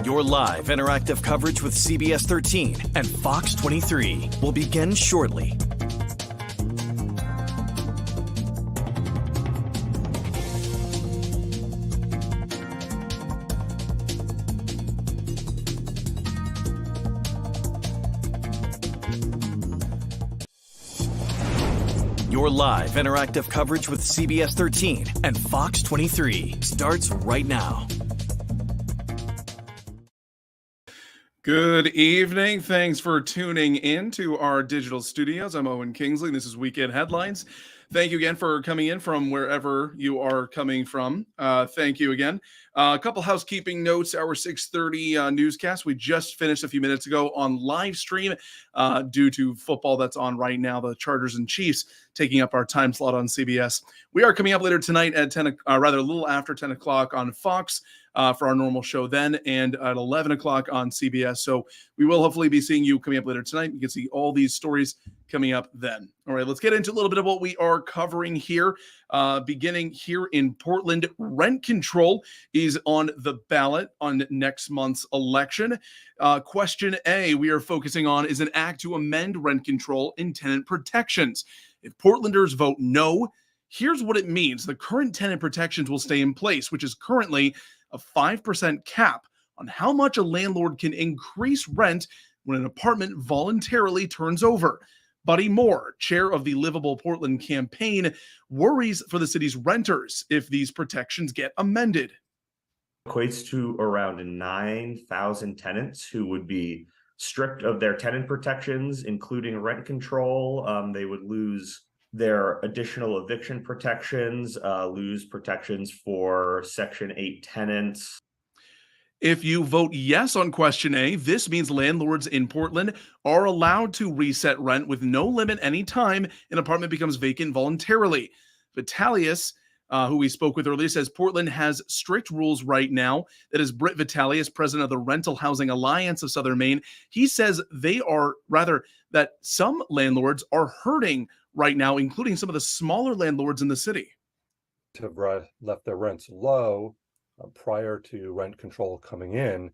Your live interactive coverage with CBS 13 and Fox 23 will begin shortly. Your live interactive coverage with CBS 13 and Fox 23 starts right now. Good evening. Thanks for tuning in to our digital studios. I'm Owen Kingsley. This is Weekend Headlines. Thank you again for coming in from wherever you are coming from. Thank you again. A couple housekeeping notes. Our 6:30 newscast we just finished a few minutes ago on live stream due to football that's on right now. The Chargers and Chiefs taking up our time slot on CBS. We are coming up later tonight at a little after 10 o'clock on Fox. For our normal show then, and at 11 o'clock on CBS. So we will hopefully be seeing you coming up later tonight. You can see all these stories coming up then. All right, let's get into a little bit of what we are covering here. Beginning here in Portland, rent control is on the ballot on next month's election. Question A we are focusing on is an act to amend rent control and tenant protections. If Portlanders vote no, here's what it means. The current tenant protections will stay in place, which is currently a 5% cap on how much a landlord can increase rent when an apartment voluntarily turns over. Buddy Moore, chair of the Livable Portland campaign, worries for the city's renters if these protections get amended. Equates to around 9,000 tenants who would be stripped of their tenant protections, including rent control. They would lose their additional eviction protections, lose protections for Section 8 tenants. If you vote yes on question A, this means landlords in Portland are allowed to reset rent with no limit anytime an apartment becomes vacant voluntarily. Vitalius, who we spoke with earlier, says Portland has strict rules right now. That is Britt Vitalius, president of the Rental Housing Alliance of Southern Maine. He says that some landlords are hurting right now, including some of the smaller landlords in the city. Have left their rents low prior to rent control coming in.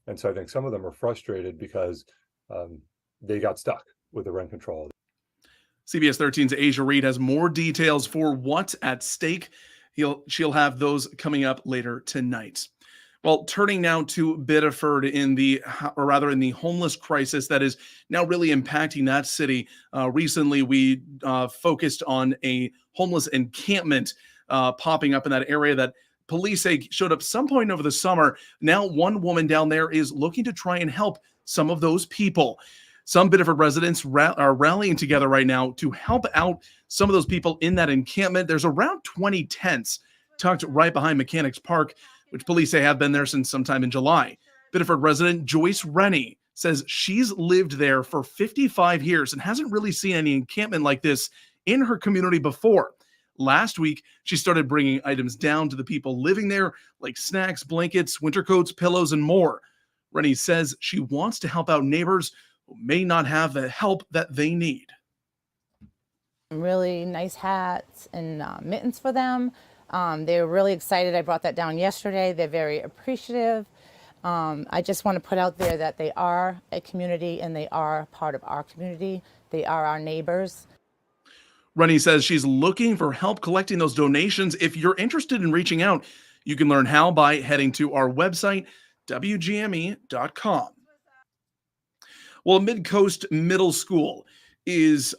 And so I think some of them are frustrated because they got stuck with the rent control. CBS 13's Asia Reed has more details for what's at stake. She'll have those coming up later tonight. Well, turning now to Biddeford in the homeless crisis that is now really impacting that city. Recently, we focused on a homeless encampment popping up in that area that police say showed up some point over the summer. Now, one woman down there is looking to try and help some of those people. Some Biddeford residents are rallying together right now to help out some of those people in that encampment. There's around 20 tents tucked right behind Mechanics Park, which police say have been there since sometime in July. Biddeford resident Joyce Rennie says she's lived there for 55 years and hasn't really seen any encampment like this in her community before. Last week, she started bringing items down to the people living there, like snacks, blankets, winter coats, pillows, and more. Rennie says she wants to help out neighbors who may not have the help that they need. Really nice hats and mittens for them. They were really excited. I brought that down yesterday. They're very appreciative. I just want to put out there that they are a community and they are part of our community. They are our neighbors. Rennie says she's looking for help collecting those donations. If you're interested in reaching out, you can learn how by heading to our website, WGME.com. Well, Midcoast Middle School is...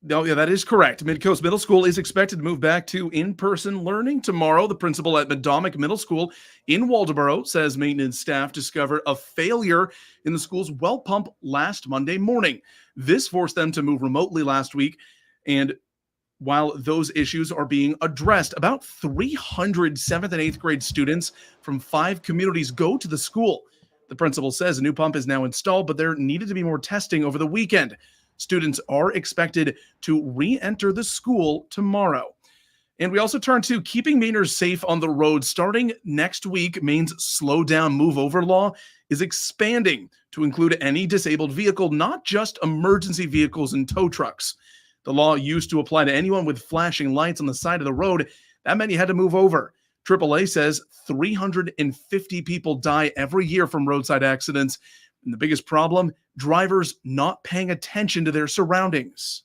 that is correct. Midcoast Middle School is expected to move back to in-person learning tomorrow. The principal at Madomic Middle School in Waldoboro says maintenance staff discovered a failure in the school's well pump last Monday morning. This forced them to move remotely last week. And while those issues are being addressed, about 300 7th and 8th grade students from 5 communities go to the school. The principal says a new pump is now installed, but there needed to be more testing over the weekend. Students are expected to re-enter the school tomorrow. And we also turn to keeping Mainers safe on the road. Starting next week, Maine's slow down, move over law is expanding to include any disabled vehicle, not just emergency vehicles and tow trucks. The law used to apply to anyone with flashing lights on the side of the road. That meant you had to move over. AAA says 350 people die every year from roadside accidents. And the biggest problem, drivers not paying attention to their surroundings.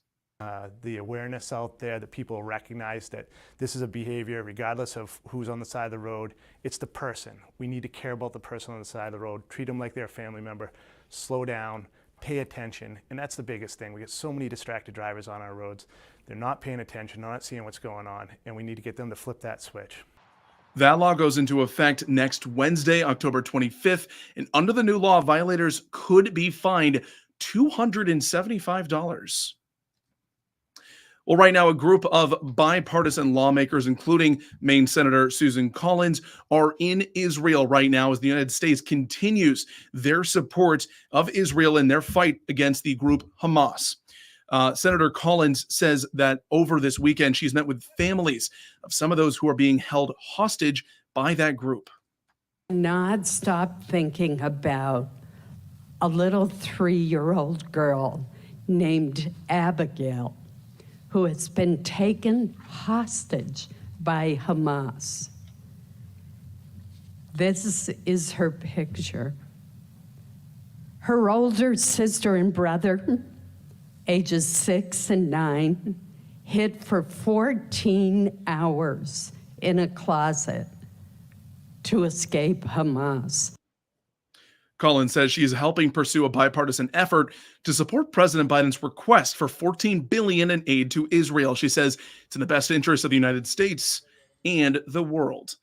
The awareness out there that people recognize that this is a behavior, regardless of who's on the side of the road, it's the person. We need to care about the person on the side of the road, treat them like they're a family member, slow down, pay attention, and that's the biggest thing. We get so many distracted drivers on our roads. They're not paying attention, they're not seeing what's going on, and we need to get them to flip that switch. That law goes into effect next Wednesday, October 25th, and under the new law, violators could be fined $275. Well, right now, a group of bipartisan lawmakers, including Maine Senator Susan Collins, are in Israel right now as the United States continues their support of Israel in their fight against the group Hamas. Senator Collins says that over this weekend, she's met with families of some of those who are being held hostage by that group. Not stop thinking about a little 3-year-old girl named Abigail, who has been taken hostage by Hamas. This is her picture. Her older sister and brother, ages 6 and 9, hid for 14 hours in a closet to escape Hamas. Collins says she is helping pursue a bipartisan effort to support President Biden's request for $14 billion in aid to Israel. She says it's in the best interest of the United States and the world.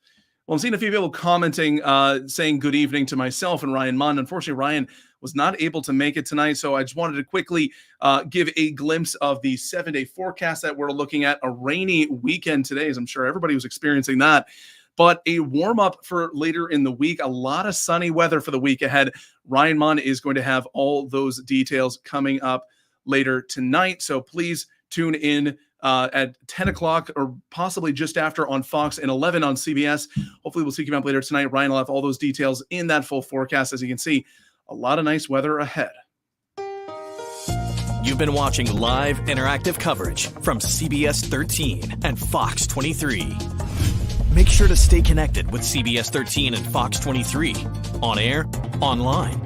Well, I'm seeing a few people commenting, saying good evening to myself and Ryan Munn. Unfortunately, Ryan was not able to make it tonight, so I just wanted to quickly give a glimpse of the 7-day forecast that we're looking at. A rainy weekend today, as I'm sure everybody was experiencing that. But a warm-up for later in the week, a lot of sunny weather for the week ahead. Ryan Munn is going to have all those details coming up later tonight. So please tune in at 10 o'clock or possibly just after on Fox and 11 on CBS. Hopefully we'll see you up later tonight. Ryan will have all those details in that full forecast. As you can see, a lot of nice weather ahead. You've been watching live interactive coverage from CBS 13 and Fox 23. Make sure to stay connected with CBS 13 and Fox 23 on air, online,